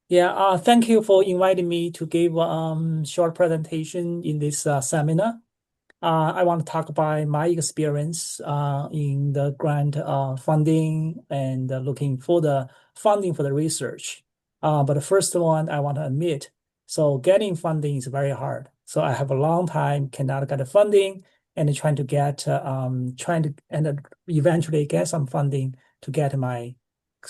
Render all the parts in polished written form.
Yeah, thank you for inviting me to give short presentation in this seminar. I want to talk about my experience in the grant funding and looking for the funding for the research. But the first one I want to admit, so getting funding is very hard. So I have a long time cannot get the funding and trying to and eventually get some funding to get my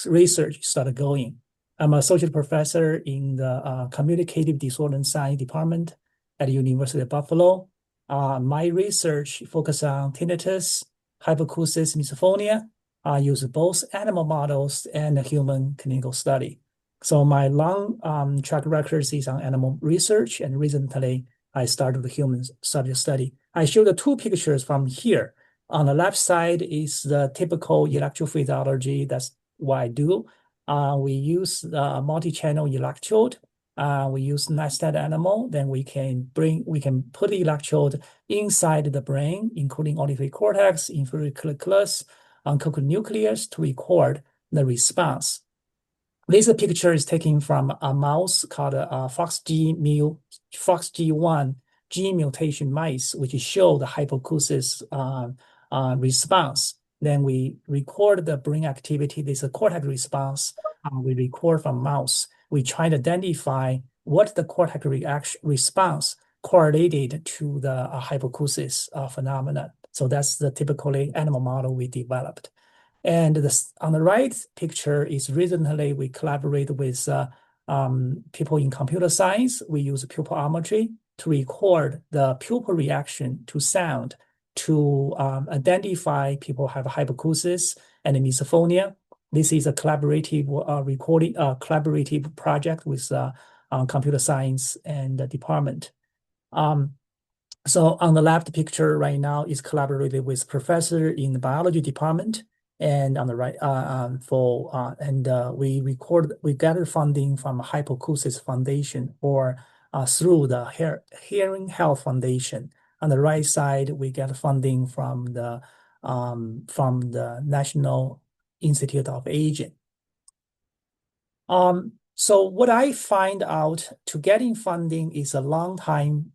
research started going. I'm an associate professor in the communicative disorder and science department at the University of Buffalo. My research focus on tinnitus, hypoacusis, misophonia. I use both animal models and a human clinical study. So my long track record is on animal research, and recently I started the human subject study. I show the two pictures from here. On the left side is the typical electrophysiology. That's what I do. We use the multi-channel electrode. We use nested animal, then we can put the electrode inside the brain, including auditory cortex, inferior colliculus, cochlear nucleus to record the response. This picture is taken from a mouse called FOXG1 gene mutation mice, which show the hypoacusis response. Then we record the brain activity. This is a cortex response. We record from mouse. We try to identify what the cortex response correlated to the hypoacusis phenomenon. So that's the typically animal model we developed. And on the right picture is recently we collaborate with people in computer science. We use pupillometry to record the pupil reaction to sound to identify people have hypoacusis and misophonia. This is a collaborative collaborative project with computer science and the department. So on the left picture right now is collaborated with professor in the biology department, and on the right we gathered funding from Hypoacusis Foundation or through the Hearing Health Foundation. On the right side, we get funding from the National Institute of Aging. So what I find out to getting funding is a long time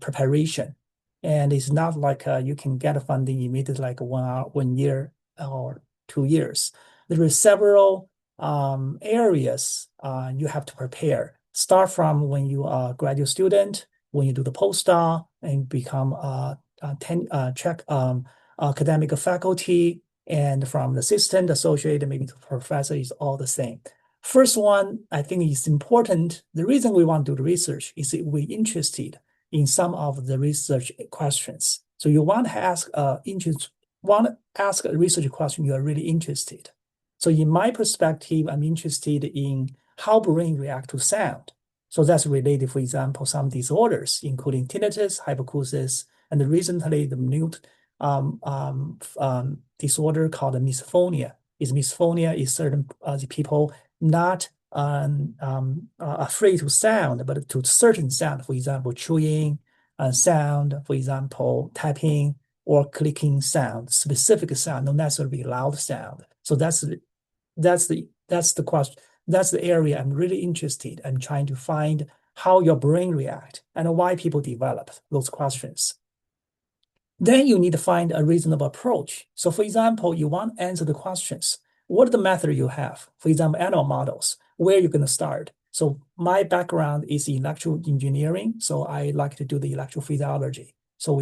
preparation. And it's not like you can get funding immediately like 1 year or 2 years. There are several areas you have to prepare. Start from when you are a graduate student, when you do the postdoc and become academic faculty, and from the assistant, associate, maybe to professor is all the same. First one, I think is important. The reason we want to do the research is that we're interested in some of the research questions. So you want to ask a research question you are really interested. So in my perspective, I'm interested in how brain react to sound. So that's related, for example, some disorders, including tinnitus, hypoacusis, and recently the new disorder called misophonia. Misophonia is certain people not afraid to sound, but to certain sound, for example, chewing sound, for example, typing or clicking sound, specific sound, not necessarily loud sound. So that's the question. That's the area I'm really interested. I'm trying to find how your brain react and why people develop those questions. Then you need to find a reasonable approach. So for example, you want to answer the questions. What are the method you have? For example, animal models, where you're going to start. So my background is electrical engineering. So I like to do the electrophysiology. So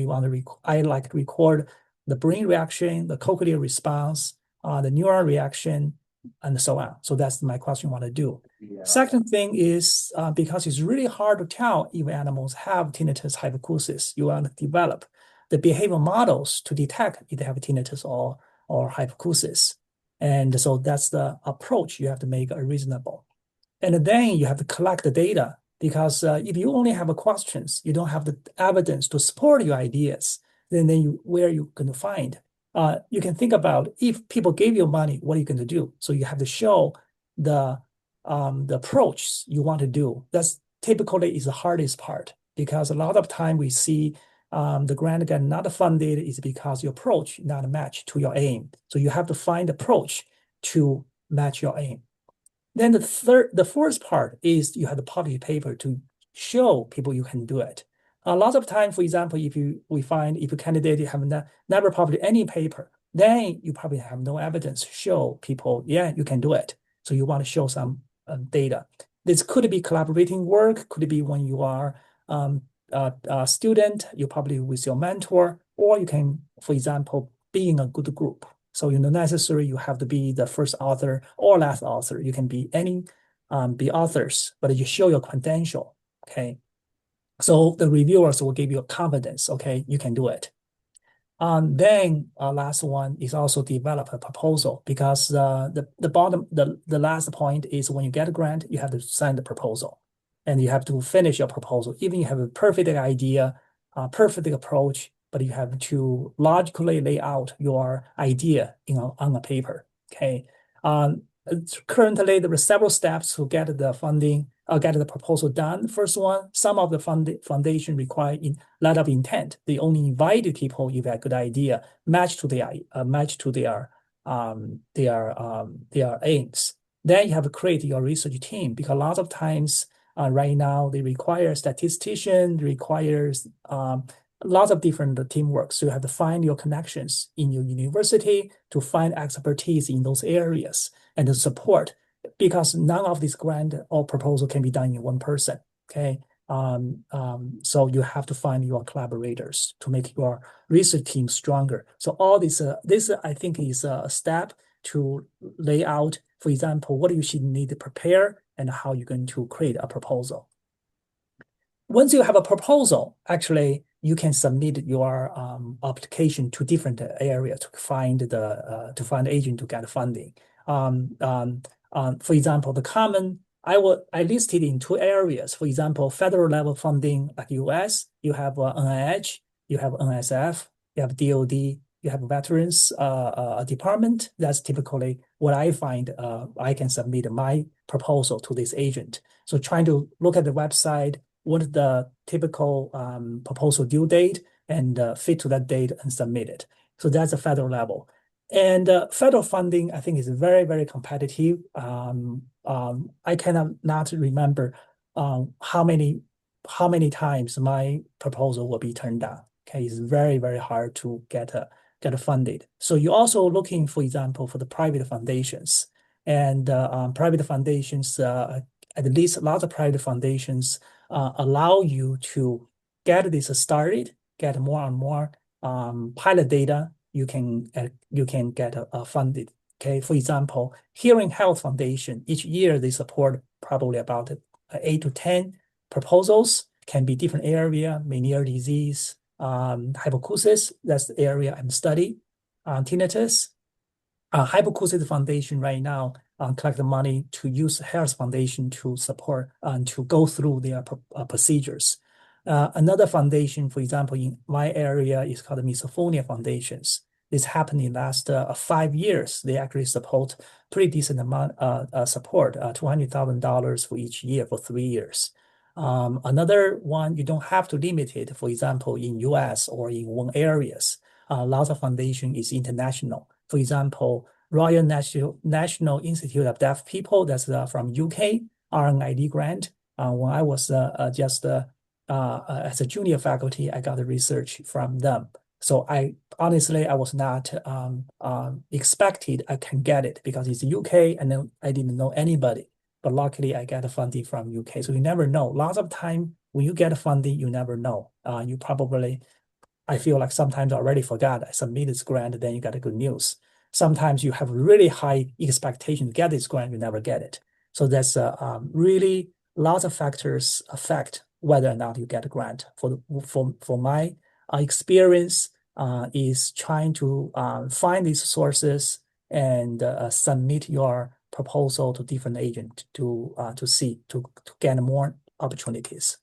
I like to record the brain reaction, the cochlear response, the neural reaction, and so on. So that's my question I want to do. Yeah. Second thing is because it's really hard to tell if animals have tinnitus hypoacusis, you want to develop the behavioral models to detect if they have tinnitus or hypoacusis. And so that's the approach you have to make reasonable. And then you have to collect the data because if you only have questions, you don't have the evidence to support your ideas, then where are you going to find? You can think about if people gave you money, what are you going to do? So you have to show the approach you want to do. That's typically is the hardest part because a lot of time we see the grant get not funded is because your approach not match to your aim. So you have to find approach to match your aim. Then the fourth part is you have to publish a paper to show people you can do it. A lot of time, for example, if a candidate have never published any paper, then you probably have no evidence to show people, yeah, you can do it. So you want to show some data. This could be collaborating work, could be when you are a student, you probably with your mentor, or you can, for example, be in a good group. So you not necessarily you have to be the first author or last author. You can be any be authors, but you show your credential. Okay. So the reviewers will give you confidence. Okay, you can do it. Then last one is also develop a proposal because the last point is when you get a grant, you have to sign the proposal and you have to finish your proposal. Even you have a perfect idea, perfect approach, but you have to logically lay out your idea, on a paper. Okay. Currently, there are several steps to get the funding, get the proposal done. First one, some of the foundation require letter of intent. They only invited people if they have a good idea, match to their aims. Then you have to create your research team because a lot of times right now they require statistician, requires lots of different teamwork. So you have to find your connections in your university to find expertise in those areas and to support, because none of this grant or proposal can be done in one person. Okay. So you have to find your collaborators to make your research team stronger. So all this I think is a step to lay out, for example, what you should need to prepare and how you're going to create a proposal. Once you have a proposal, actually, you can submit your application to different areas to find the agent to get funding. For example, I listed in two areas. For example, federal level funding like US, you have NIH, you have NSF, you have DoD, you have Veterans Department. That's typically what I find. I can submit my proposal to this agent. So trying to look at the website, what is the typical proposal due date, and fit to that date and submit it. So that's the federal level. And federal funding, I think, is very, very competitive. I cannot not remember how many times my proposal will be turned down. Okay, it's very, very hard to get funded. So you're also looking, for example, for the private foundations. And private foundations, at least a lot of private foundations allow you to get this started, get more and more pilot data. You can get funded. Okay, for example, Hearing Health Foundation, each year they support probably about 8 to 10 proposals. Can be different area, Meniere disease, hypoacusis. That's the area I'm studying. Tinnitus. Hypoacusis Foundation right now collect the money to use Harris Foundation to support and to go through their procedures. Another foundation, for example, in my area is called the Misophonia Foundations. This happened in the last 5 years. They actually support pretty decent amount support, $200,000 for each year for 3 years. Another one, you don't have to limit it, for example, in US or in one areas. Lots of foundation is international. For example, Royal National Institute of Deaf People, that's from UK, RNID grant. When I was just as a junior faculty, I got the research from them. So I was not expected I can get it because it's UK and then I didn't know anybody. But luckily I got funding from UK. So you never know. Lots of time when you get funding, you never know. You probably, I feel like sometimes I already forgot I submitted this grant, then you got a good news. Sometimes you have really high expectation to get this grant, you never get it. So that's really lots of factors affect whether or not you get a grant. For my experience is trying to find these sources and submit your proposal to different agents to get more opportunities.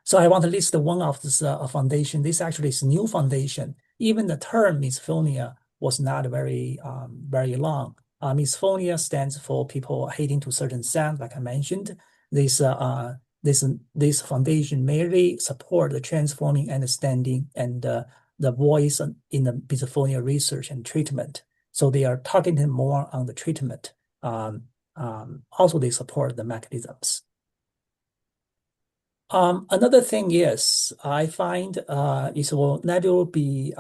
So I want to list one of this foundation. This actually is a new foundation. Even the term misophonia was not very long. Misophonia stands for people hating to certain sound, like I mentioned. This foundation mainly support the transforming understanding and the voice in the misophonia research and treatment. So they are targeting more on the treatment. also they support the mechanisms. Another thing is I find it will never be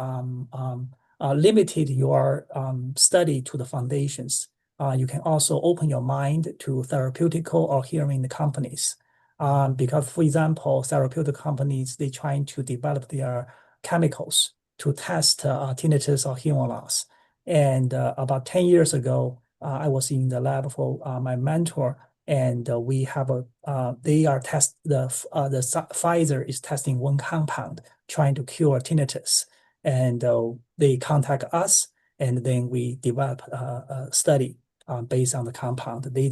limited your study to the foundations. You can also open your mind to therapeutical or hearing companies. Because, for example, therapeutic companies, they trying to develop their chemicals to test tinnitus or hearing loss. And about 10 years ago, I was in the lab for my mentor, and we have they are Pfizer is testing one compound trying to cure tinnitus, and they contact us, and then we develop a study based on the compound they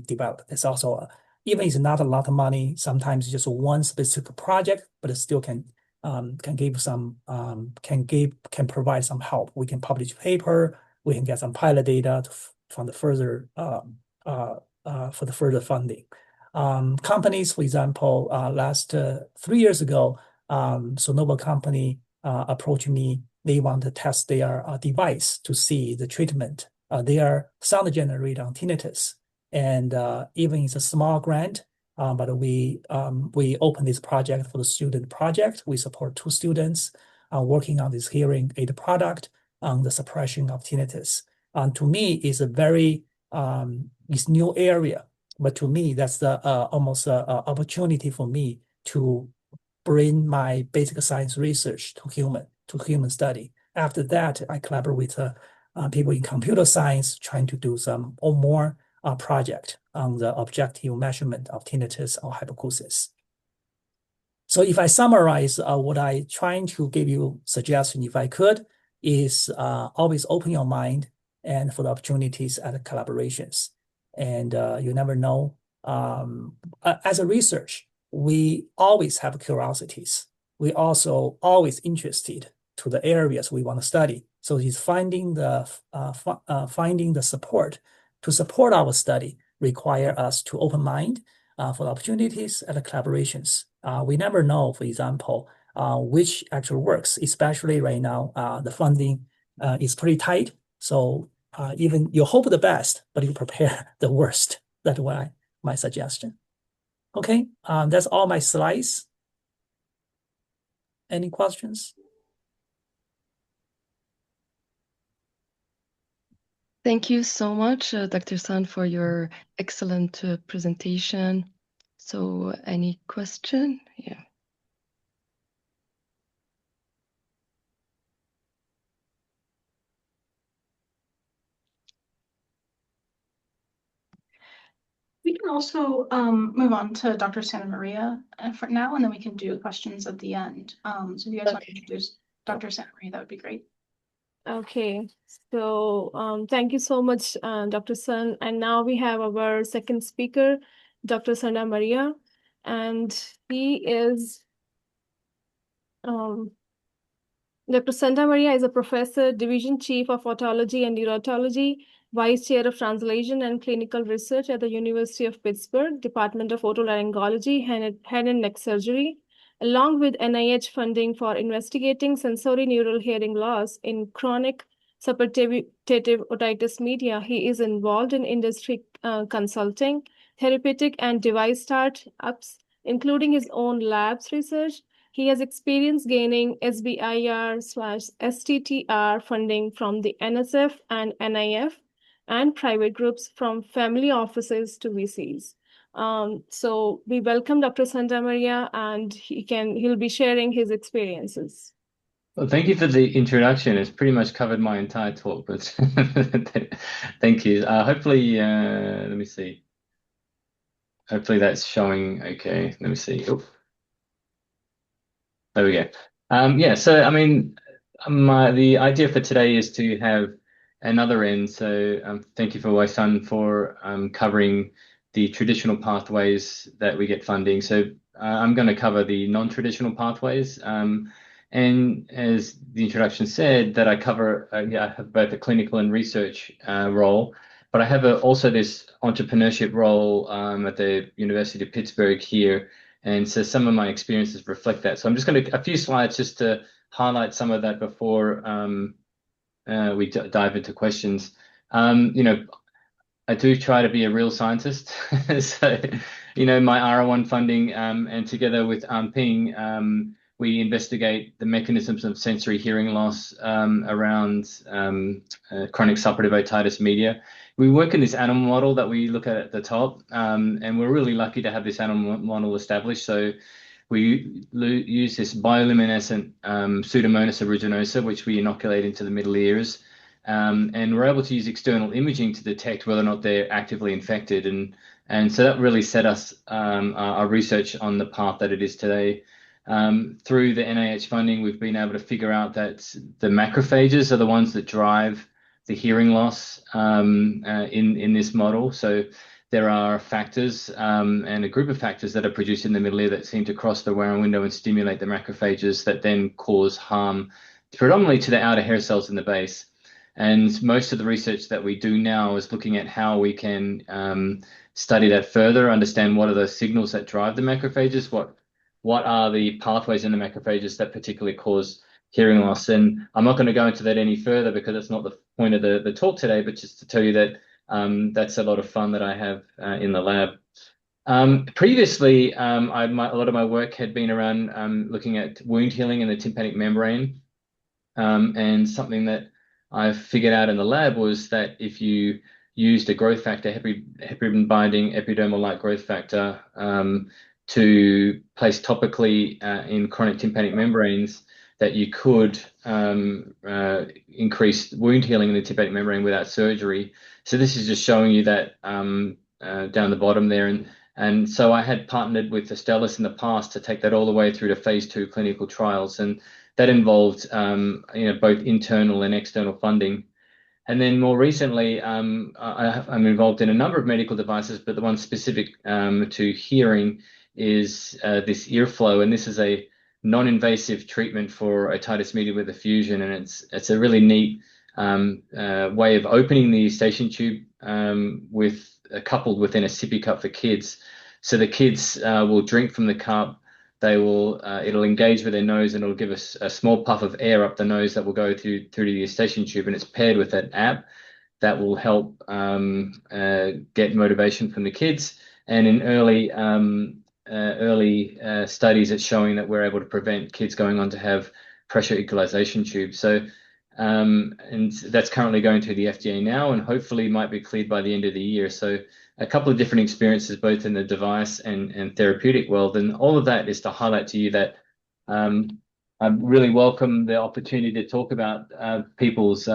develop. It's also even it's not a lot of money. Sometimes just one specific project, but it still can give some can provide some help. We can publish a paper. We can get some pilot data from the further for the further funding. Companies, for example, last 3 years ago, Sonova company approached me. They want to test their device to see the treatment. Their sound generator on tinnitus, and even it's a small grant, but we open this project for the student project. We support 2 students working on this hearing aid product on the suppression of tinnitus. To me, it's a very it's new area, but to me, that's the almost opportunity for me to bring my basic science research to human study. After that, I collaborate with people in computer science trying to do some or more project on the objective measurement of tinnitus or hypoacusis. So if I summarize what I trying to give you suggestion, if I could, is always open your mind and for the opportunities and collaborations. And you never know. As a research, we always have curiosities. We also always interested to the areas we want to study. So it's finding the support to support our study require us to open mind for the opportunities and the collaborations. We never know, for example, which actually works, especially right now, the funding is pretty tight. So even you hope the best, but you prepare the worst. That's why my suggestion. Okay, that's all my slides. Any questions? Thank you so much, Dr. Sun, for your excellent presentation. So any question? Yeah. We can also move on to Dr. Santa Maria for now, and then we can do questions at the end. So if you guys want to introduce Dr. Santa Maria, that would be great. Okay, so thank you so much, Dr. Sun. And now we have our second speaker, Dr. Santa Maria, and he is Dr. Santa Maria is a professor, division chief of otology and neurotology, vice chair of translation and clinical research at the University of Pittsburgh, Department of Otolaryngology, head and neck surgery, along with NIH funding for investigating sensory neural hearing loss in chronic suppurative otitis media. He is involved in industry consulting, therapeutic and device startups, including his own labs research. He has experience gaining SBIR/STTR funding from the NSF and NIF and private groups from family offices to VCs. So we welcome Dr. Santa Maria, and he'll be sharing his experiences. Well, thank you for the introduction. It's pretty much covered my entire talk, but thank you. Hopefully, let me see. Hopefully that's showing okay. Let me see. Oh. There we go. Yeah, so I mean, the idea for today is to have another end. So thank you for Wei Sun for covering the traditional pathways that we get funding. So I'm going to cover the non-traditional pathways. And as the introduction said, that I cover, I have both a clinical and research role, but I have also this entrepreneurship role at the University of Pittsburgh here. And so some of my experiences reflect that. So I'm just going to, a few slides just to highlight some of that before we dive into questions. You know, I do try to be a real scientist. So, my R1 funding, and together with Ping, we investigate the mechanisms of sensory hearing loss around chronic suppurative otitis media. We work in this animal model that we look at the top, and we're really lucky to have this animal model established. So we use this bioluminescent Pseudomonas aeruginosa, which we inoculate into the middle ears. And we're able to use external imaging to detect whether or not they're actively infected. And so that really set us our research on the path that it is today. Through the NIH funding, we've been able to figure out that the macrophages are the ones that drive the hearing loss in this model. So there are factors and a group of factors that are produced in the middle ear that seem to cross the Warren window and stimulate the macrophages that then cause harm predominantly to the outer hair cells in the base. And most of the research that we do now is looking at how we can study that further, understand what are the signals that drive the macrophages, what are the pathways in the macrophages that particularly cause hearing loss. And I'm not going to go into that any further because that's not the point of the talk today, but just to tell you that that's a lot of fun that I have in the lab. Previously, a lot of my work had been around looking at wound healing in the tympanic membrane. And something that I figured out in the lab was that if you used a growth factor, heparin binding epidermal light growth factor, to place topically in chronic tympanic membranes, that you could increase wound healing in the tympanic membrane without surgery. So this is just showing you that down the bottom there. And so I had partnered with Astellas in the past to take that all the way through to phase 2 clinical trials. And that involved both internal and external funding. And then more recently, I'm involved in a number of medical devices, but the one specific to hearing is this earflow. And this is a non-invasive treatment for otitis media with effusion. And it's a really neat way of opening the eustachian tube coupled within a sippy cup for kids. So the kids will drink from the cup. It'll engage with their nose and it'll give us a small puff of air up the nose that will go through the eustachian tube, and it's paired with an app that will help get motivation from the kids. And in early studies, it's showing that we're able to prevent kids going on to have pressure equalization tubes. So and that's currently going to the FDA now, and hopefully might be cleared by the end of the year. So a couple of different experiences, both in the device and therapeutic world. And all of that is to highlight to you that I really welcome the opportunity to talk about people's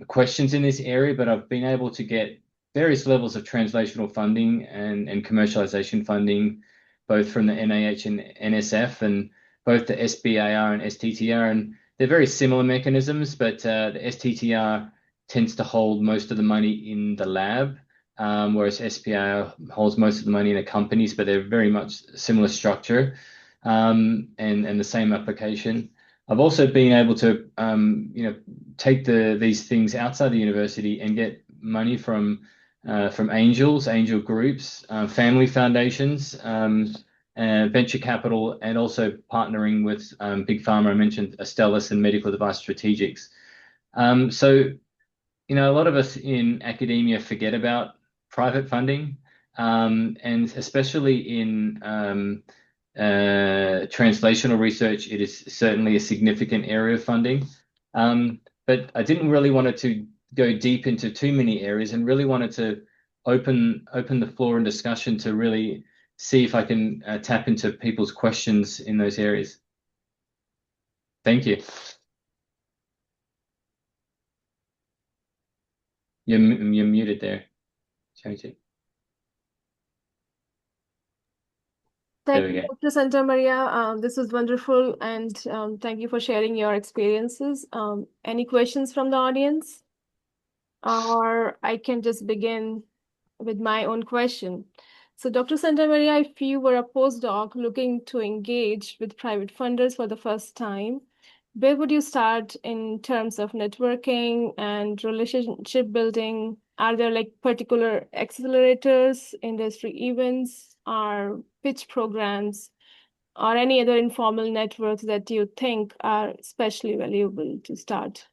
questions in this area, but I've been able to get various levels of translational funding and commercialization funding, both from the NIH and NSF, and both the SBIR and STTR. And they're very similar mechanisms, but the STTR tends to hold most of the money in the lab, whereas SBIR holds most of the money in the companies, but they're very much similar structure and the same application. I've also been able to take these things outside the university and get money from angel groups, family foundations, venture capital, and also partnering with big pharma. I mentioned Astellas and medical device strategics. So a lot of us in academia forget about private funding, and especially in translational research, it is certainly a significant area of funding. But I didn't really want to go deep into too many areas, and really wanted to open the floor and discussion to really see if I can tap into people's questions in those areas. Thank you. You're muted there, Charity. Thank you, Dr. Santa Maria. This was wonderful, and thank you for sharing your experiences. Any questions from the audience? Or I can just begin with my own question. So, Dr. Santa Maria, if you were a postdoc looking to engage with private funders for the first time, where would you start in terms of networking and relationship building? Are there particular accelerators, industry events, or pitch programs, or any other informal networks that you think are especially valuable to start?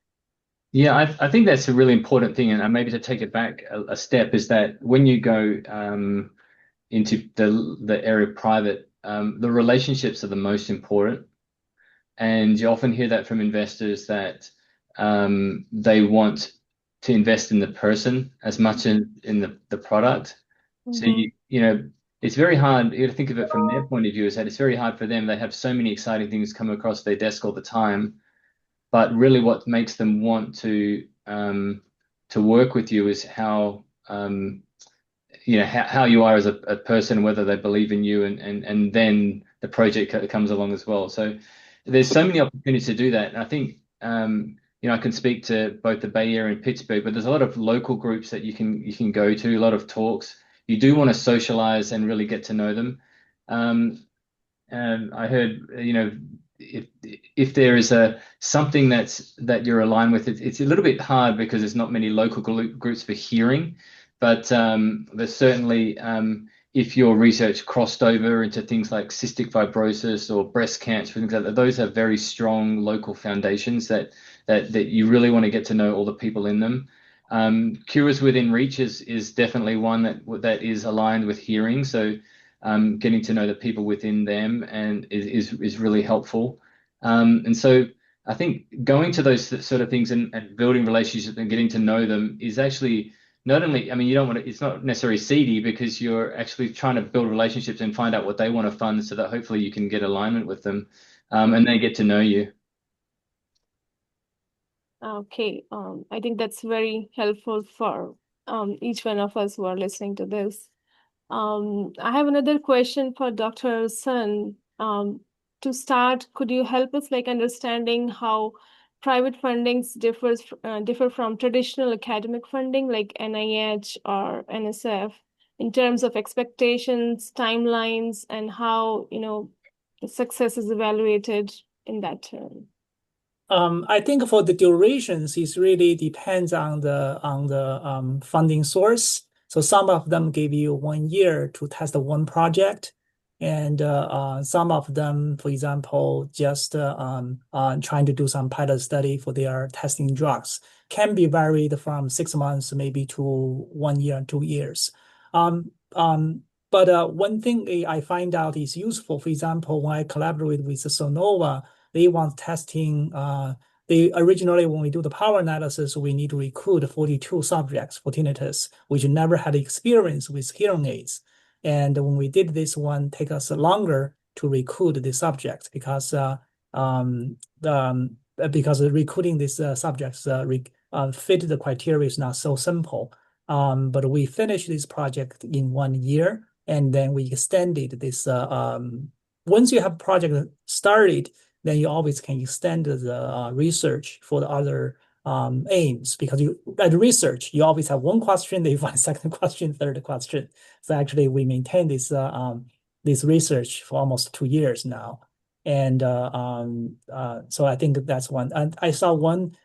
Yeah, I think that's a really important thing, and maybe to take it back a step is that when you go into the area of private, the relationships are the most important, and you often hear that from investors that they want to invest in the person as much in the product. So you know, it's very hard. You got to think of it from their point of view, is that it's very hard for them. They have so many exciting things come across their desk all the time, but really what makes them want to work with you is how you know how you are as a person, whether they believe in you, and then the project comes along as well. So there's so many opportunities to do that. And I think you know, I can speak to both the Bay Area and Pittsburgh, but there's a lot of local groups that you can go to, a lot of talks. You do want to socialize and really get to know them. And I heard, you know, if there is something that you're aligned with, it's a little bit hard because there's not many local groups for hearing, but there's certainly if your research crossed over into things like cystic fibrosis or breast cancer, things like that, those have very strong local foundations that you really want to get to know all the people in them. Cures Within Reach is definitely one that is aligned with hearing. So getting to know the people within them and is really helpful. And so I think going to those sort of things and building relationships and getting to know them is actually not only, I mean, you don't want to, it's not necessarily seedy because you're actually trying to build relationships and find out what they want to fund so that hopefully you can get alignment with them and they get to know you. Okay, I think that's very helpful for each one of us who are listening to this. I have another question for Dr. Sun. To start, could you help us like understanding how private fundings differ from traditional academic funding like NIH or NSF in terms of expectations, timelines, and how, you know, the success is evaluated in that term? I think for the durations, it really depends on the funding source. So some of them give you 1 year to test one project, and some of them, for example, just trying to do some pilot study for their testing drugs, can be varied from 6 months maybe to 1 year, 2 years. But one thing I find out is useful. For example, when I collaborate with Sonova, they want testing. They originally, when we do the power analysis, we need to recruit 42 subjects for tinnitus, which never had experience with hearing aids. And when we did this one, take us longer to recruit the subjects because recruiting these subjects fit the criteria is not so simple. But we finished this project in 1 year, and then we extended this. Once you have project started, then you always can extend the research for the other aims, because you at research you always have one question, then you find second question, third question. So actually we maintain this this research for almost 2 years now, and so I think that's one. And I saw one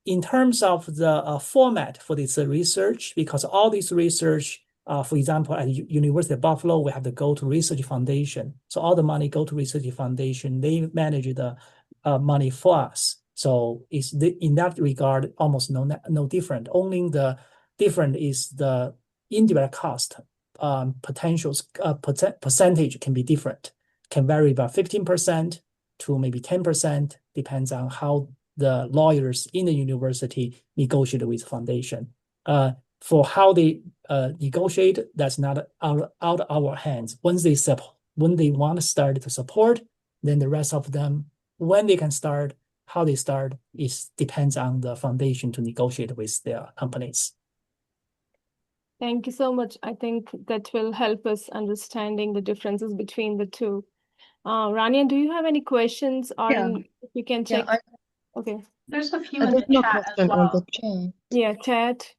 in terms of the format for this research, because all this research. For example, at University of Buffalo, we have the Go to Research Foundation. So all the money go to Research Foundation. They manage the money for us. So it's in that regard almost no different. Only the different is the indirect cost potentials percentage can be different. Can vary by 15% to maybe 10%, depends on how the lawyers in the university negotiate with foundation. For how they negotiate, that's not out of our hands. When they want to start to support, then the rest of them, when they can start, how they start, depends on the foundation to negotiate with their companies. Thank you so much. I think that will help us understanding the differences between the two. Rania, do you have any questions, or you can check? Yeah, okay. There's a few in there's the no chat as question on well. the chat. Yeah, chat.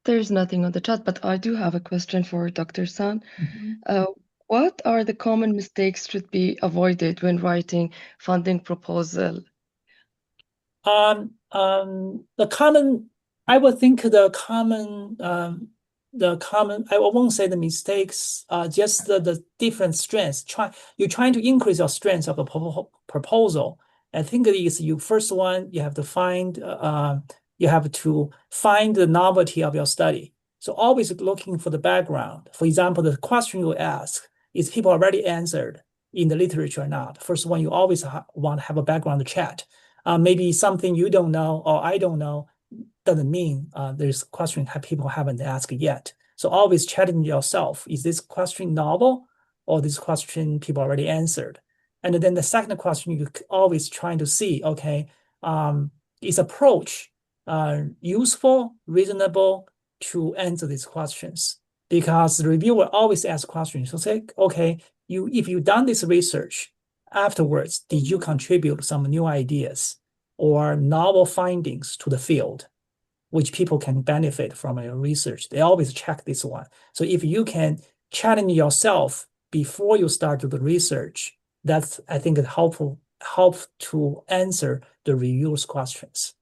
There's nothing on the chat, but I do have a question for Dr. Sun. What are the common mistakes should be avoided when writing funding proposal? The common, I would think the common, I won't say the mistakes, just the different strengths. You're trying to increase your strengths of a proposal, I think it is you first one, you have to find the novelty of your study. So always looking for the background. For example, the question you ask is people already answered in the literature or not. First one, you always want to have a background chat. Maybe something you don't know or I don't know doesn't mean there's a question people haven't asked yet. So always challenge yourself. Is this question novel or this question people already answered? And then the second question, you always trying to see, okay, is approach useful, reasonable to answer these questions? Because the reviewer always asks questions. So say, okay, if you've done this research, afterwards, did you contribute some new ideas or novel findings to the field, which people can benefit from your research? They always check this one. So if you can challenge yourself before you start to do the research, that's, I think, it help to answer the reviewer's questions.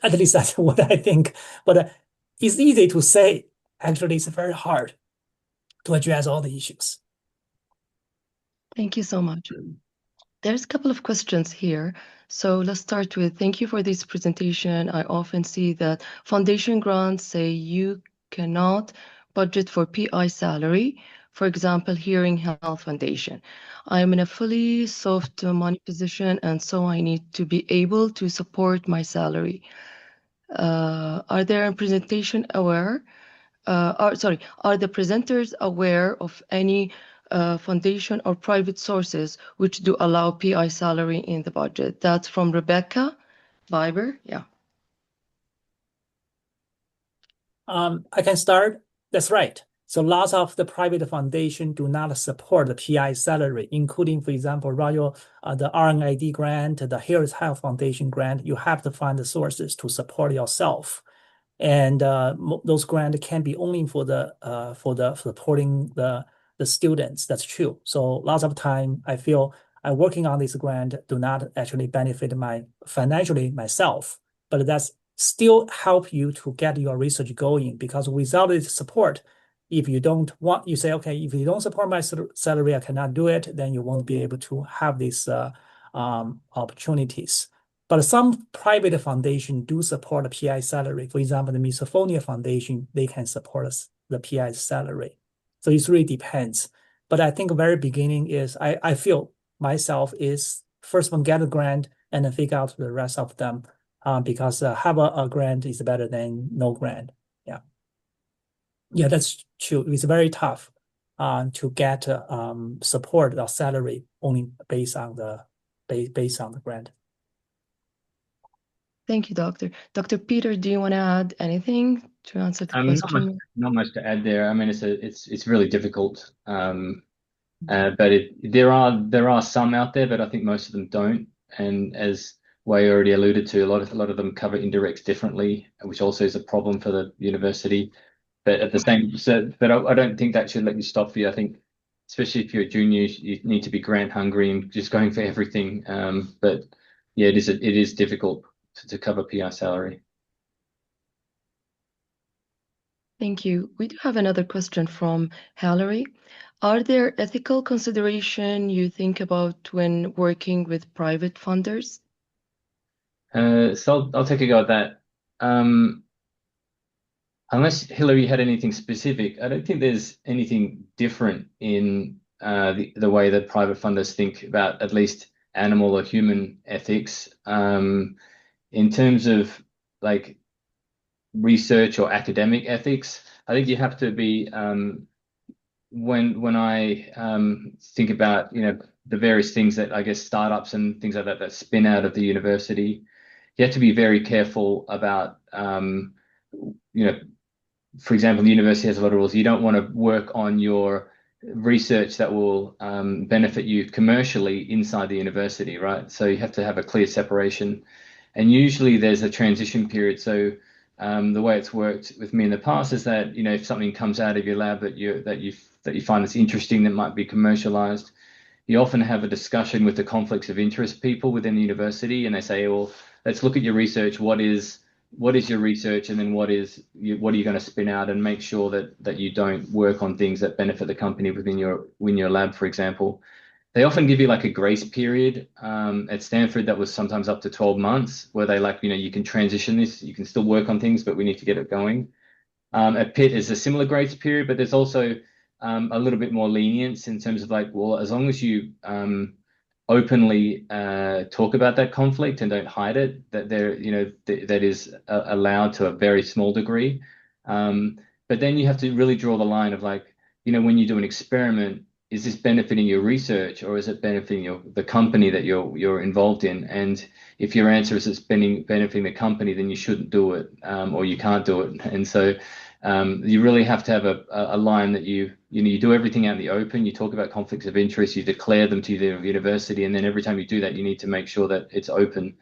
At least that's what I think. But it's easy to say. Actually, it's very hard to address all the issues. Thank you so much. There's a couple of questions here. So let's start with, thank you for this presentation. I often see that foundation grants say you cannot budget for PI salary. For example, Hearing Health Foundation. I am in a fully soft money position, and so I need to be able to support my salary. Are there presentation aware? Are the presenters aware of any foundation or private sources which do allow PI salary in the budget? That's from Rebecca Viber. Yeah. I can start. That's right. So lots of the private foundation do not support the PI salary, including, for example, the RNID grant, the Hearing Health Foundation grant. You have to find the sources to support yourself. And those grants can be only for supporting the students. That's true. So lots of time I feel I'm working on this grant do not actually benefit financially myself, but that's still help you to get your research going, because without this support, if you don't want, you say, okay, if you don't support my salary, I cannot do it, then you won't be able to have these opportunities. But some private foundation do support the PI salary. For example, the Misophonia Foundation, they can support the PI salary. So it really depends. But I think very beginning is, I feel myself is first one, get a grant and then figure out the rest of them, because have a grant is better than no grant. Yeah. Yeah, that's true. It's very tough to get support or salary only based on the grant. Thank you, Doctor. Dr. Peter, do you want to add anything to answer the question? Not much to add there. I mean, it's really difficult. But there are some out there, but I think most of them don't. And as Wei already alluded to, a lot of them cover indirects differently, which also is a problem for the university. But at the same, but I don't think that should let you stop you. I think, especially if you're a junior, you need to be grant hungry and just going for everything. But yeah, it is difficult to cover PI salary. Thank you. We do have another question from Hallery. Are there ethical consideration you think about when working with private funders? So I'll take a go at that. Unless Hillary had anything specific, I don't think there's anything different in the way that private funders think about at least animal or human ethics. In terms of like research or academic ethics, I think you have to be when I think about the various things that I guess startups and things like that spin out of the university, you have to be very careful about for example, the university has a lot of rules. You don't want to work on your research that will benefit you commercially inside the university, right? So you have to have a clear separation. And usually there's a transition period. So the way it's worked with me in the past is that, if something comes out of your lab that you find that's interesting, that might be commercialized, you often have a discussion with the conflicts of interest people within the university, and they say, well, let's look at your research. What is your research, and then what are you going to spin out, and make sure that you don't work on things that benefit the company within your lab, for example. they often give you like a grace period. At Stanford, that was sometimes up to 12 months, where they like, you can transition this, you can still work on things, but we need to get it going. At Pitt is a similar grace period, but there's also a little bit more lenience in terms of like, well, as long as you openly talk about that conflict and don't hide it, that that is allowed to a very small degree. But then you have to really draw the line of like, when you do an experiment, is this benefiting your research or is it benefiting the company that you're involved in? And if your answer is it's benefiting the company, then you shouldn't do it, or you can't do it. And so you really have to have a line that you do everything out in the open. You talk about conflicts of interest, you declare them to the university, and then every time you do that, you need to make sure that it's open.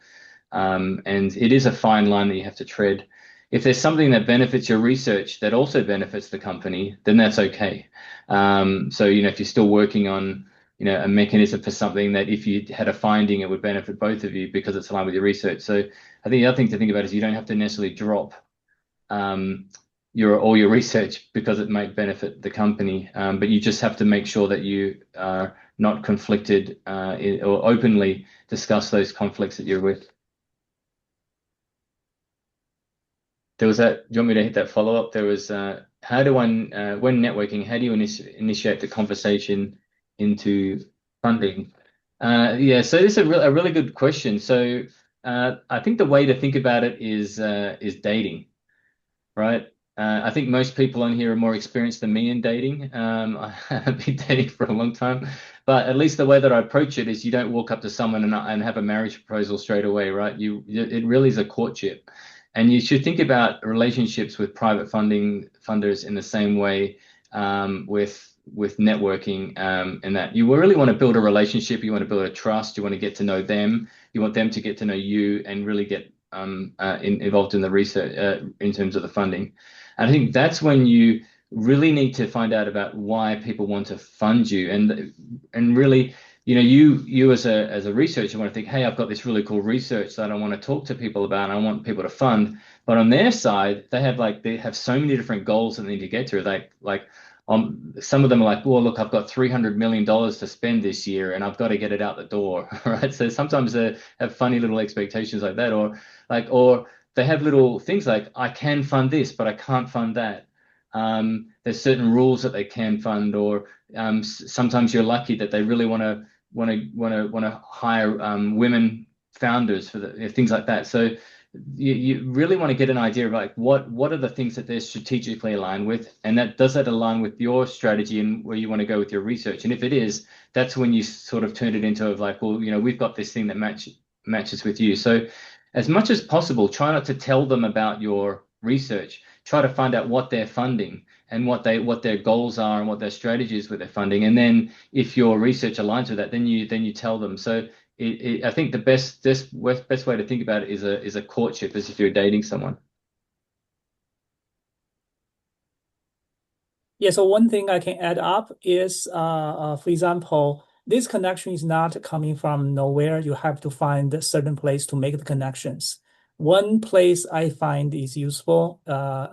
And it is a fine line that you have to tread. If there's something that benefits your research that also benefits the company, then that's okay. So, if you're still working on, a mechanism for something that if you had a finding, it would benefit both of you because it's aligned with your research. So I think the other thing to think about is you don't have to necessarily drop all your research because it might benefit the company, but you just have to make sure that you are not conflicted or openly discuss those conflicts that you're with. There was that. Do you want me to hit that follow up? There was when networking, how do you initiate the conversation into funding? Yeah, so this is a really good question. So I think the way to think about it is dating, right? I think most people on here are more experienced than me in dating. I have been dating for a long time, but at least the way that I approach it is you don't walk up to someone and have a marriage proposal straight away, right? It really is a courtship. And you should think about relationships with private funders in the same way with networking, and that you really want to build a relationship, you want to build a trust, you want to get to know them, you want them to get to know you and really get involved in the research in terms of the funding. And I think that's when you really need to find out about why people want to fund you, and really, you as a researcher want to think, hey, I've got this really cool research that I want to talk to people about, and I want people to fund. But on their side, they have so many different goals that they need to get to. Some of them are like, well, look, I've got $300 million to spend this year, and I've got to get it out the door, right? So sometimes they have funny little expectations like that, or they have little things like, I can fund this, but I can't fund that. There's certain rules that they can fund, or sometimes you're lucky that they really want to hire women founders for things like that. So you really want to get an idea of like what are the things that they're strategically aligned with, and does that align with your strategy and where you want to go with your research? And if it is, that's when you sort of turn it into like, well, we've got this thing that matches with you. So as much as possible, try not to tell them about your research. Try to find out what they're funding and what their goals are and what their strategy is with their funding. And then if your research aligns with that, then you tell them. So I think the best way to think about it is a courtship, as if you're dating someone. Yeah, so one thing I can add up is, for example, this connection is not coming from nowhere. You have to find a certain place to make the connections. One place I find is useful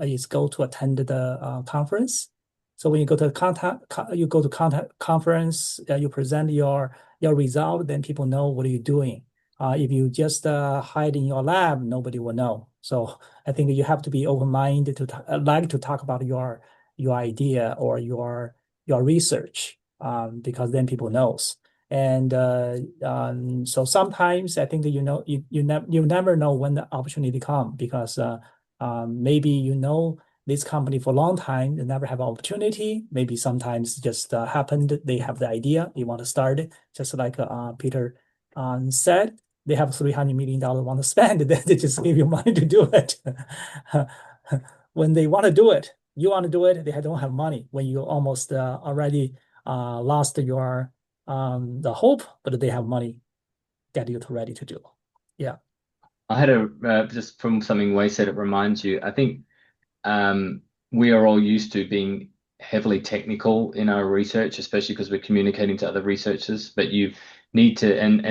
is go to attend the conference. So when you go to the conference, you present your result, then people know what are you doing. If you just hide in your lab, nobody will know. So I think you have to be open-minded to like to talk about your idea or your research, because then people knows. And so sometimes I think that you never know when the opportunity come, because maybe this company for a long time, they never have opportunity. Maybe sometimes just happened, they have the idea, they want to start it, just like Peter said, they have $300 million want to spend, then they just give you money to do it. When they want to do it, you want to do it, they don't have money. When you almost already lost your the hope, but they have money, get you ready to do. Yeah. I had just from something Wei said, it reminds you, I think we are all used to being heavily technical in our research, especially because we're communicating to other researchers, but you need to, and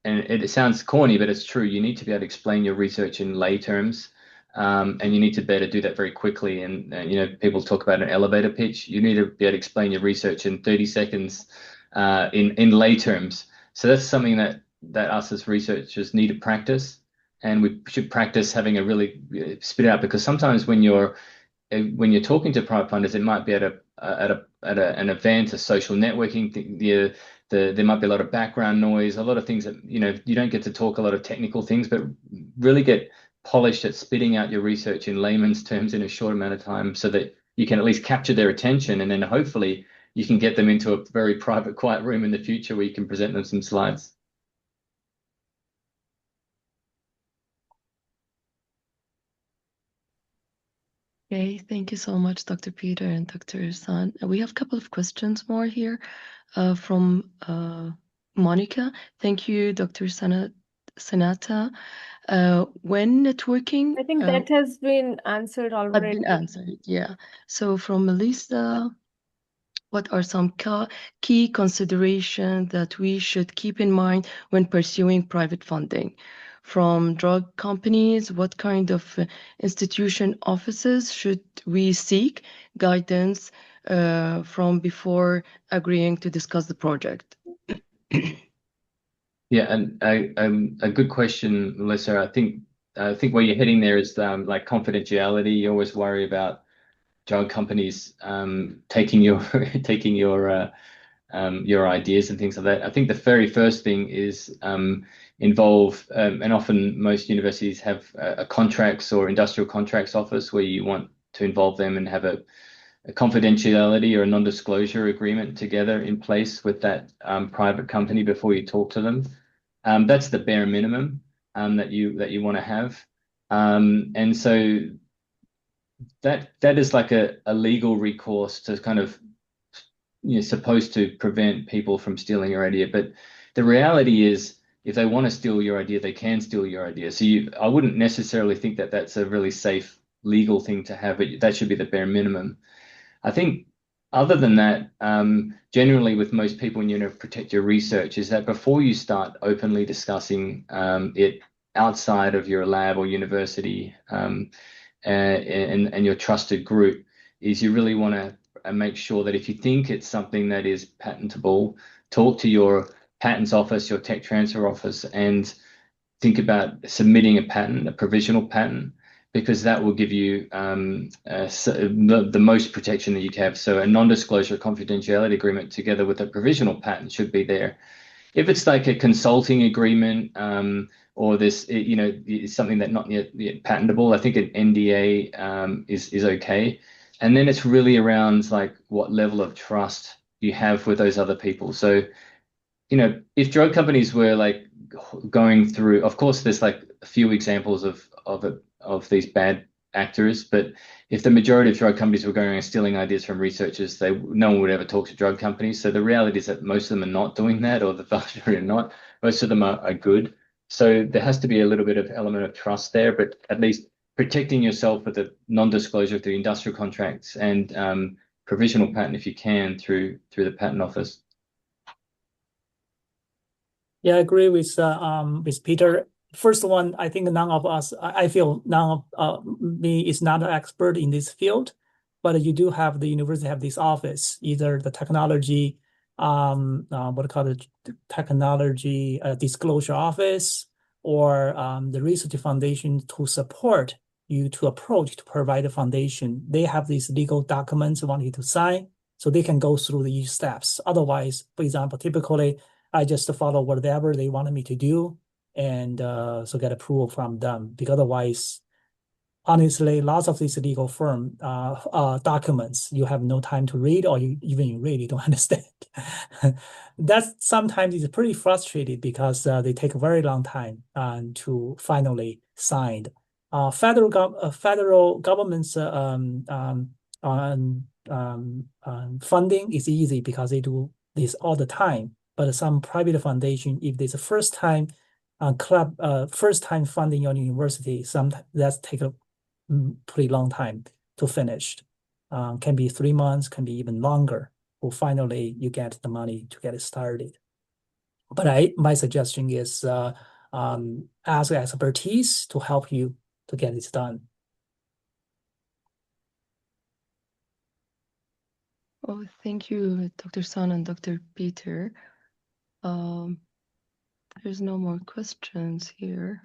it sounds corny, but it's true. You need to be able to explain your research in lay terms. And you need to be able to do that very quickly. And people talk about an elevator pitch. You need to be able to explain your research in 30 seconds in lay terms. So that's something that us as researchers need to practice, and we should practice having a really spit out, because sometimes when you're talking to private funders, it might be at an event, a social networking thing. There might be a lot of background noise, a lot of things that you don't get to talk a lot of technical things, but really get polished at spitting out your research in layman's terms in a short amount of time, so that you can at least capture their attention, and then hopefully you can get them into a very private, quiet room in the future where you can present them some slides. Okay, thank you so much, Dr. Peter and Dr. Sun. We have a couple of questions more here from Monica. Thank you, Dr. Sanata. When networking, I think that has been answered have already. been answered, yeah. So from Melissa, what are some key considerations that we should keep in mind when pursuing private funding? From drug companies, what kind of institution offices should we seek guidance from before agreeing to discuss the project? Yeah, and a good question, Melissa. I think where you're heading there is like confidentiality. You always worry about drug companies taking your your ideas and things like that. I think the very first thing is involve, and often most universities have a contracts or industrial contracts office where you want to involve them and have a confidentiality or a non-disclosure agreement together in place with that private company before you talk to them. That's the bare minimum that you want to have, and so that is like a legal recourse to kind of supposed to prevent people from stealing your idea. But the reality is, if they want to steal your idea, they can steal your idea. So I wouldn't necessarily think that that's a really safe legal thing to have. That should be the bare minimum. I think other than that, generally with most people, when you protect your research, is that before you start openly discussing it outside of your lab or university and your trusted group, is you really want to make sure that if you think it's something that is patentable, talk to your patents office, your tech transfer office, and think about submitting a patent, a provisional patent, because that will give you the most protection that you can have. So a non-disclosure confidentiality agreement together with a provisional patent should be there. If it's like a consulting agreement or this, it's something that not yet patentable, I think an NDA is okay. And then it's really around like what level of trust you have with those other people. So, if drug companies were like going through, of course, there's like a few examples of these bad actors, but if the majority of drug companies were going and stealing ideas from researchers, no one would ever talk to drug companies. So the reality is that most of them are not doing that, or the vast majority are not. Most of them are good. So there has to be a little bit of element of trust there, but at least protecting yourself with a non-disclosure through industrial contracts and provisional patent if you can through the patent office. Yeah, I agree with Peter. First one, I think none of us, I feel none of me is not an expert in this field, but you do have the university have this office, either the technology, technology disclosure office, or the research foundation to support you to approach to provide a foundation. They have these legal documents want you to sign, so they can go through each steps. Otherwise, for example, typically I just follow whatever they wanted me to do and so get approval from them. Because otherwise, honestly, lots of these legal firm documents you have no time to read, or even you read, you don't understand. That sometimes is pretty frustrating because they take a very long time to finally signed. Federal government's funding is easy because they do this all the time. But some private foundation, if there's a first time funding your university, that's take a pretty long time to finish. Can be 3 months, can be even longer. Or finally, you get the money to get it started. But my suggestion is ask expertise to help you to get this done. Oh, thank you, Dr. Sun and Dr. Peter. There's no more questions here.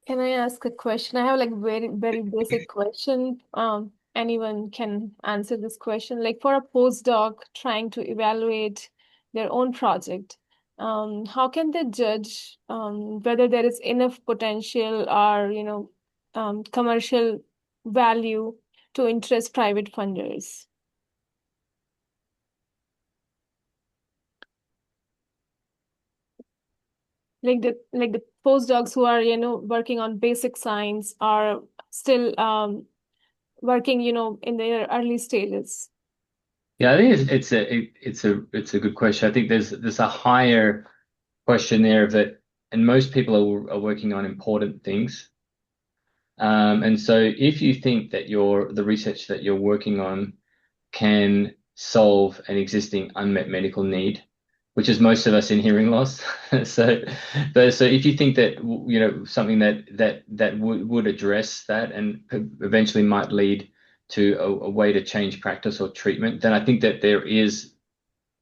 Can I ask a question? I have like very basic question. Anyone can answer this question. Like for a postdoc trying to evaluate their own project, how can they judge whether there is enough potential or commercial value to interest private funders? Like the postdocs who are working on basic science are still working in their early stages. Yeah, I think it's a good question. I think there's a higher question there that, and most people are working on important things. And so if you think that the research that you're working on can solve an existing unmet medical need, which is most of us in hearing loss. So if you think that something that would address that and eventually might lead to a way to change practice or treatment, then I think that there is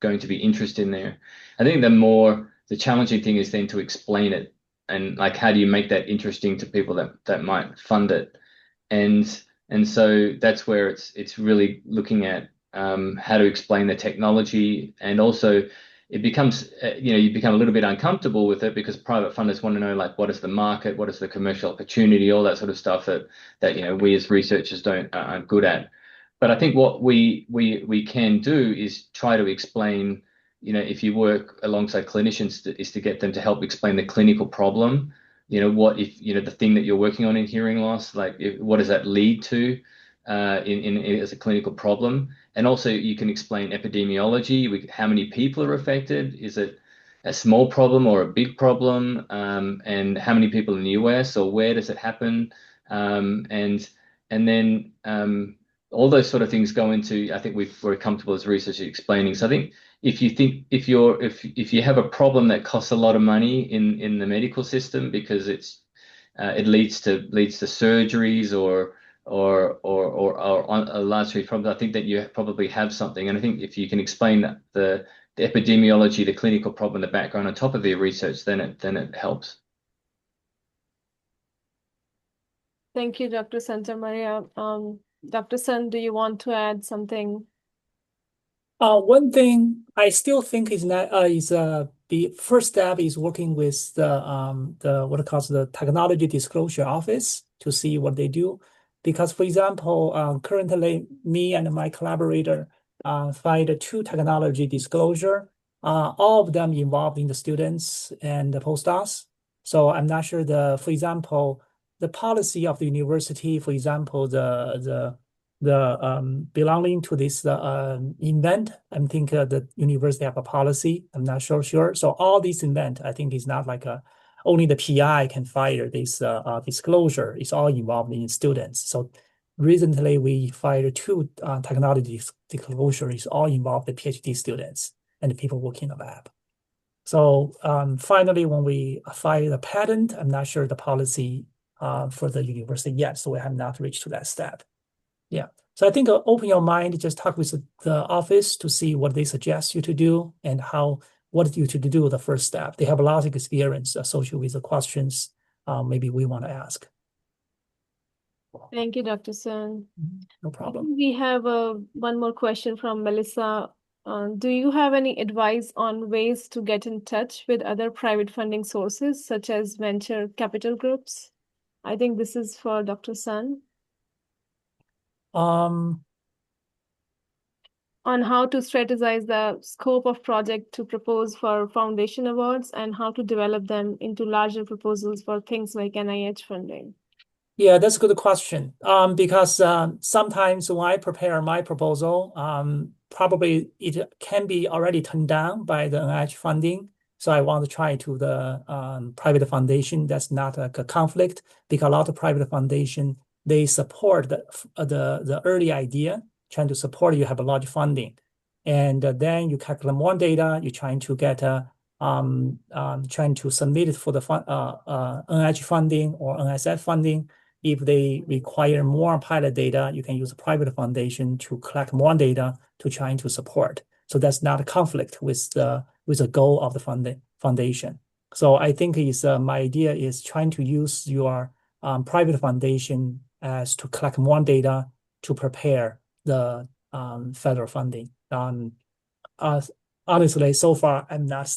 going to be interest in there. I think the challenging thing is then to explain it, and like how do you make that interesting to people that might fund it, and so that's where it's really looking at how to explain the technology, and also it becomes you become a little bit uncomfortable with it because private funders want to know, like, what is the market, what is the commercial opportunity, all that sort of stuff that we as researchers aren't good at. But I think what we can do is try to explain, if you work alongside clinicians, is to get them to help explain the clinical problem. What if the thing that you're working on in hearing loss, like what does that lead to as a clinical problem? And also you can explain epidemiology, how many people are affected, is it a small problem or a big problem, and how many people in the US, or where does it happen, and then all those sort of things go into, I think we're comfortable as researchers explaining. So I think if you have a problem that costs a lot of money in the medical system because it leads to surgeries or a large series of problems, I think that you probably have something. And I think if you can explain the epidemiology, the clinical problem, the background on top of your research, then it helps. Thank you, Dr. Santamaria. Dr. Sun, do you want to add something? One thing I still think is the first step is working with the what it calls the Technology Disclosure Office to see what they do. Because, for example, currently me and my collaborator filed 2 technology disclosure, all of them involving the students and the postdocs. So I'm not sure for example, the policy of the university, for example, the belonging to this event, I think the university have a policy. I'm not sure. So all these event, I think, is not like only the PI can file this disclosure. It's all involved in students. So recently we filed 2 technology disclosures, all involve the PhD students and the people working in the lab. So finally, when we file the patent, I'm not sure the policy for the university yet, so we have not reached to that step. Yeah. So I think open your mind, just talk with the office to see what they suggest you to do and what you to do the first step. They have a lot of experience associated with the questions maybe we want to ask. Thank you, Dr. Sun. No problem. We have one more question from Melissa. Do you have any advice on ways to get in touch with other private funding sources, such as venture capital groups? I think this is for Dr. Sun. On how to strategize the scope of project to propose for foundation awards and how to develop them into larger proposals for things like NIH funding. Yeah, that's a good question. Because sometimes when I prepare my proposal, probably it can be already turned down by the NIH funding. So I want to try to the private foundation. That's not a conflict, because a lot of private foundation, they support the early idea, trying to support you have a large funding, and then you calculate more data. You're trying to get trying to submit it for the NIH funding or NSF funding. if they require more pilot data, you can use a private foundation to collect more data to try to support. So that's not a conflict with the goal of the foundation. So I think my idea is trying to use your private foundation as to collect more data to prepare the federal funding. Honestly, so far I'm not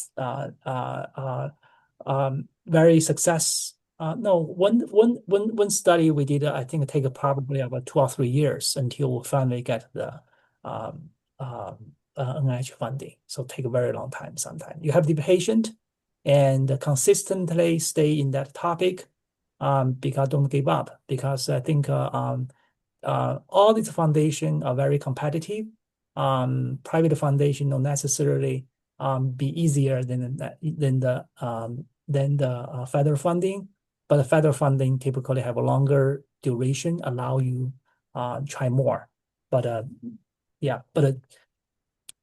very success. No, one study we did, I think it take probably about 2 or 3 years until we finally get the NIH funding. So take a very long time sometimes. You have to be patient and consistently stay in that topic because don't give up. Because I think all these foundations are very competitive. Private foundation don't necessarily be easier than the federal funding, but the federal funding typically have a longer duration, allow you try more. But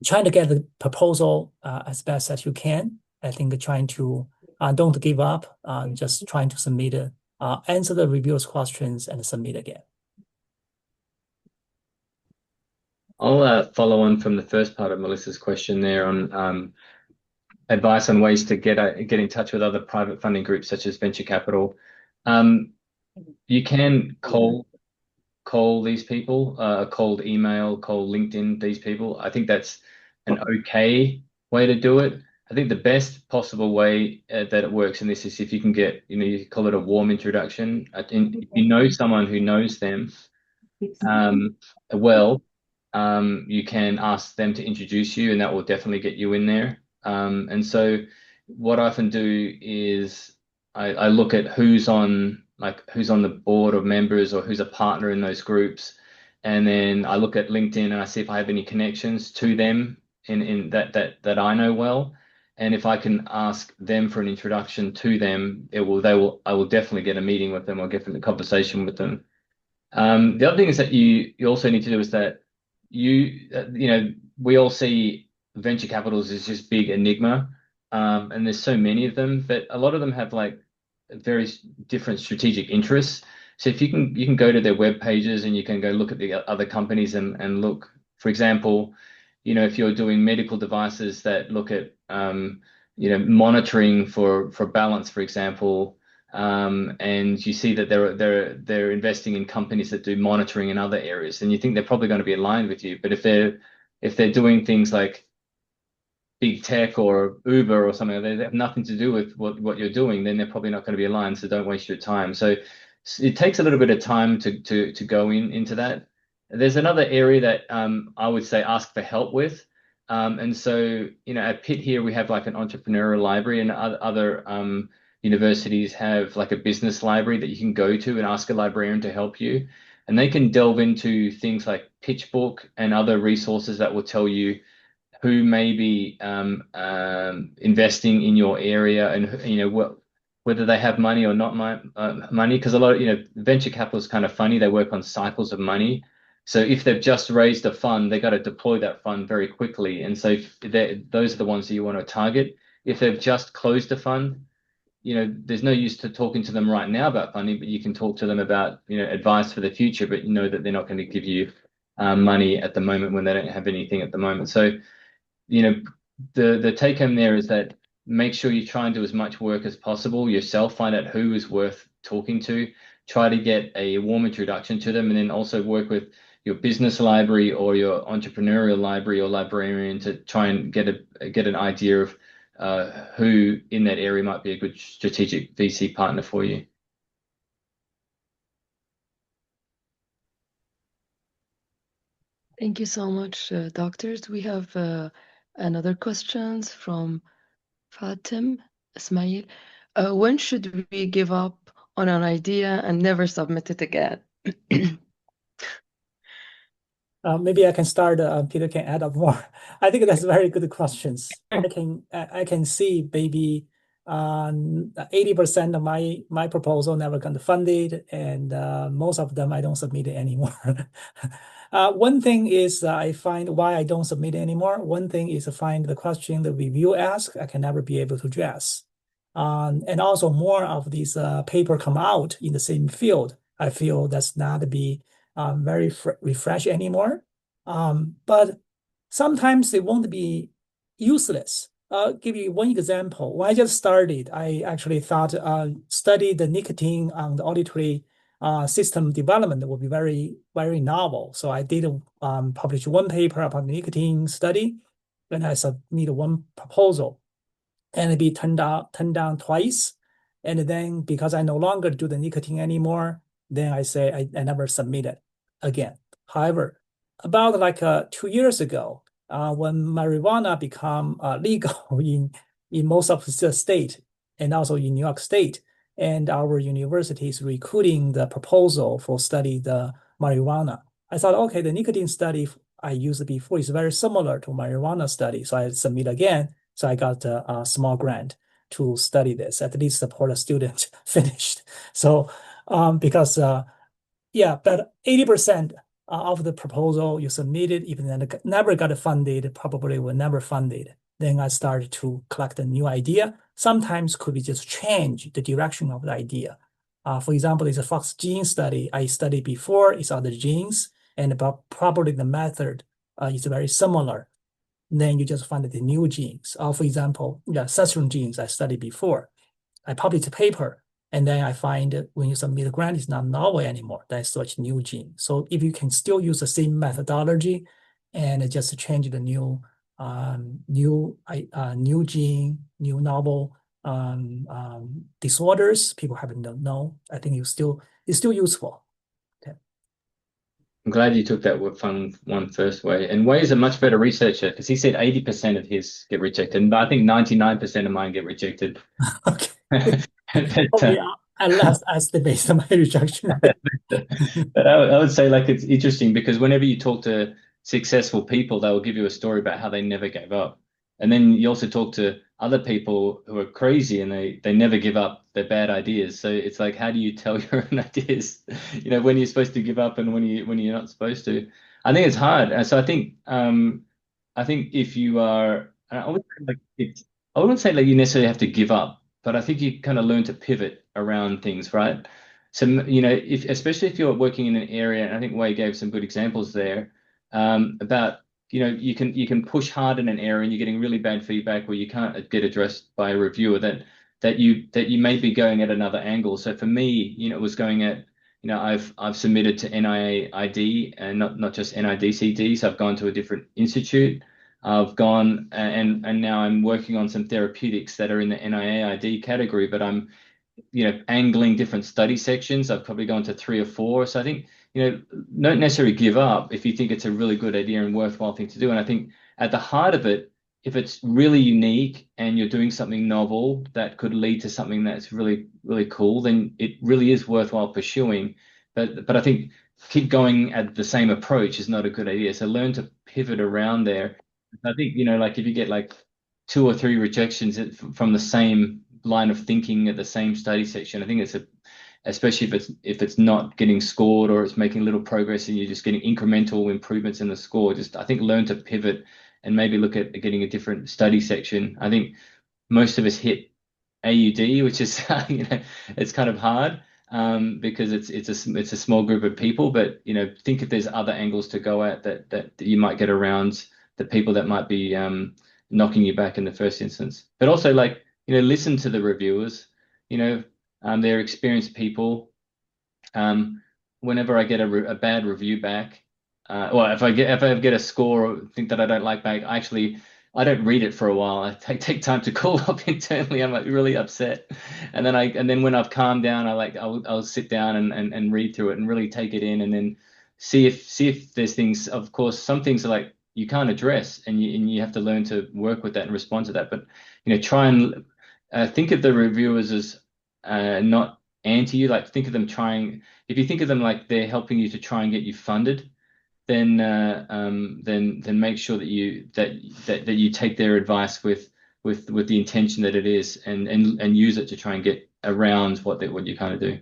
trying to get the proposal as best as you can. I think trying to don't give up, just trying to submit it, answer the reviewers' questions and submit again. I'll follow on from the first part of Melissa's question there on advice on ways to get in touch with other private funding groups such as venture capital. You can call these people, cold email, cold LinkedIn these people. I think that's an okay way to do it. I think the best possible way that it works in this is if you can get, you call it a warm introduction. If you know someone who knows them well, you can ask them to introduce you, and that will definitely get you in there. And so what I often do is I look at who's on the board of members or who's a partner in those groups. And then I look at LinkedIn and I see if I have any connections to them in that I know well. And if I can ask them for an introduction to them, I will definitely get a meeting with them or get a conversation with them. The other thing is that you also need to do is that we all see venture capitals as just big enigma, and there's so many of them, but a lot of them have like very different strategic interests. So if you can go to their web pages and you can go look at the other companies and look, for example, if you're doing medical devices that look at monitoring for balance, for example, and you see that they're investing in companies that do monitoring in other areas, and you think they're probably going to be aligned with you. But if they're doing things like big tech or Uber or something, they have nothing to do with what you're doing, then they're probably not going to be aligned. So don't waste your time. So it takes a little bit of time to go into that. There's another area that I would say ask for help with. And so, at Pitt here, we have like an entrepreneurial library, and other universities have like a business library that you can go to and ask a librarian to help you. And they can delve into things like PitchBook and other resources that will tell you who may be investing in your area, and whether they have money or not money. Because a lot of venture capital is kind of funny. They work on cycles of money. So if they've just raised a fund, they got to deploy that fund very quickly. And so those are the ones that you want to target. If they've just closed a fund, there's no use to talking to them right now about funding, but you can talk to them about advice for the future. But that they're not going to give you money at the moment when they don't have anything at the moment. So the take home there is that make sure you try and do as much work as possible yourself, find out who is worth talking to, try to get a warm introduction to them, and then also work with your business library or your entrepreneurial library or librarian to try and get an idea of who in that area might be a good strategic VC partner for you. Thank you so much, doctors. We have another questions from Fatim Ismail. When should we give up on an idea and never submit it again? Maybe I can start. Peter can add up more. I think that's very good questions. I can see maybe 80% of my proposal never got funded, and most of them I don't submit it anymore. One thing is I find why I don't submit it anymore. One thing is to find the question the review asks I can never be able to address. And also more of these paper come out in the same field. I feel that's not be very refresh anymore. But sometimes they won't be useless. I'll give you one example. When I just started, I actually thought study the nicotine on the auditory system development would be very, very novel. So I did publish one paper about the nicotine study, and I submitted one proposal, and it be turned down twice. And then because I no longer do the nicotine anymore, then I say I never submit it again. However, about like 2 years ago, when marijuana become legal in most of the state and also in New York State, and our university is recruiting the proposal for study the marijuana, I thought, okay, the nicotine study I used before is very similar to marijuana study, so I submit again. So I got a small grant to study this, at least support a student finished. So because yeah, but 80% of the proposal you submitted, even then it never got funded, probably will never funded. Then I started to collect a new idea. Sometimes could be just change the direction of the idea. For example, there's a Fox gene study I studied before. It's other genes, and about probably the method is very similar. Then you just find the new genes. For example, session genes I studied before. I published a paper, and then I find when you submit a grant, it's not novel anymore. Then I search new gene. So if you can still use the same methodology and just change the new gene, new novel disorders people haven't know, I think it's still useful. I'm glad you took that one first, Wei. And Wei is a much better researcher because he said 80% of his get rejected, but I think 99% of mine get rejected. Okay. But, I last estimate my rejection. But I would say like it's interesting because whenever you talk to successful people, they will give you a story about how they never gave up. And then you also talk to other people who are crazy and they never give up their bad ideas. So it's like, how do you tell your own ideas, when you're supposed to give up and when you're not supposed to? I think it's hard. So I think if you are, I wouldn't say like you necessarily have to give up, but I think you kind of learn to pivot around things, right? So, especially if you're working in an area, and I think Wei gave some good examples there, about you can push hard in an area and you're getting really bad feedback, or you can't get addressed by a reviewer that you may be going at another angle. So for me, it was going at, I've submitted to NIAID and not just NIDCD, so I've gone to a different institute. I've gone and now I'm working on some therapeutics that are in the NIAID category, but I'm angling different study sections. I've probably gone to 3 or 4. So I think, don't necessarily give up if you think it's a really good idea and worthwhile thing to do. And I think at the heart of it, if it's really unique and you're doing something novel that could lead to something that's really, really cool, then it really is worthwhile pursuing. But I think keep going at the same approach is not a good idea. So learn to pivot around there. I think, like if you get like 2 or 3 rejections from the same line of thinking at the same study section, I think especially if it's not getting scored or it's making little progress and you're just getting incremental improvements in the score, I think learn to pivot and maybe look at getting a different study section. I think most of us hit AUD, which is it's kind of hard because it's a small group of people, but think if there's other angles to go at that you might get around the people that might be knocking you back in the first instance. But also listen to the reviewers, they're experienced people. Whenever I get a bad review back, or if I get a score or think that I don't like back, I don't read it for a while. I take time to cool off internally. I'm like really upset, and then when I've calmed down, I'll sit down and read through it and really take it in, and then see if there's things. Of course, some things are like you can't address, and you have to learn to work with that and respond to that. But try and think of the reviewers as not anti you. Like think of them trying. If you think of them like they're helping you to try and get you funded, then make sure that you take their advice with the intention that it is, and use it to try and get around what you kind of do.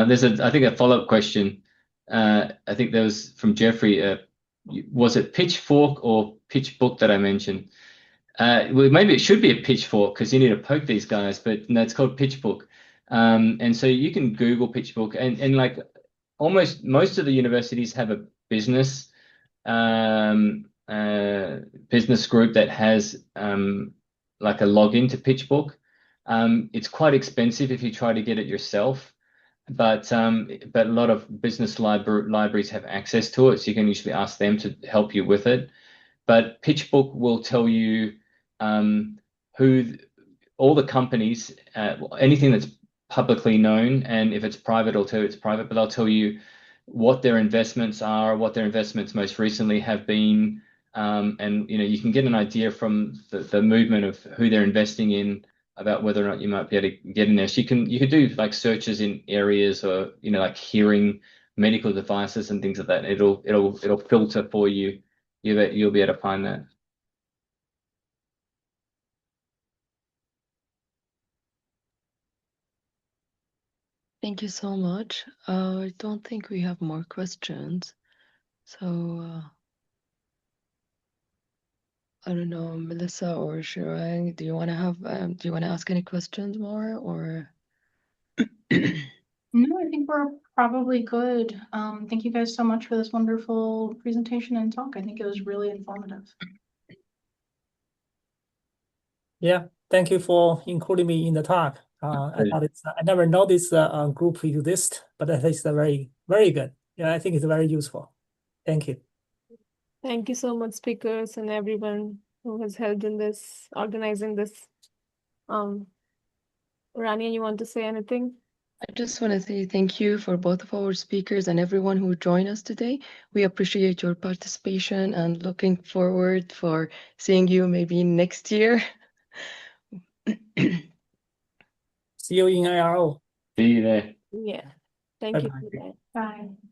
There's I think a follow-up question. I think that was from Jeffrey. Was it pitchfork or pitchbook that I mentioned? Well, maybe it should be a pitchfork because you need to poke these guys, but no, it's called pitchbook. And so you can Google PitchBook, and like almost most of the universities have a business business group that has like a login to PitchBook. It's quite expensive if you try to get it yourself, but a lot of business libraries have access to it, so you can usually ask them to help you with it. But PitchBook will tell you who all the companies, anything that's publicly known, and if it's private, it'll tell you it's private, but they'll tell you what their investments are, what their investments most recently have been, and you can get an idea from the movement of who they're investing in about whether or not you might be able to get in there. So you could do like searches in areas, or like hearing, medical devices and things like that. It'll filter for you. You'll be able to find that. Thank you so much. I don't think we have more questions. So I don't know, Melissa or Shirang, do you want to ask any questions more, or? No, I think we're probably good. Thank you guys so much for this wonderful presentation and talk. I think it was really informative. Yeah, thank you for including me in the talk. I thought I never noticed a group exist, but I think it's very, very good. Yeah, I think it's very useful. Thank you. Thank you so much, speakers and everyone who has helped in this, organizing this. Rania, you want to say anything? I just want to say thank you for both of our speakers and everyone who joined us today. We appreciate your participation and looking forward for seeing you maybe next year. See you in IRO. See you there. Yeah. Thank you. Bye-bye. Bye.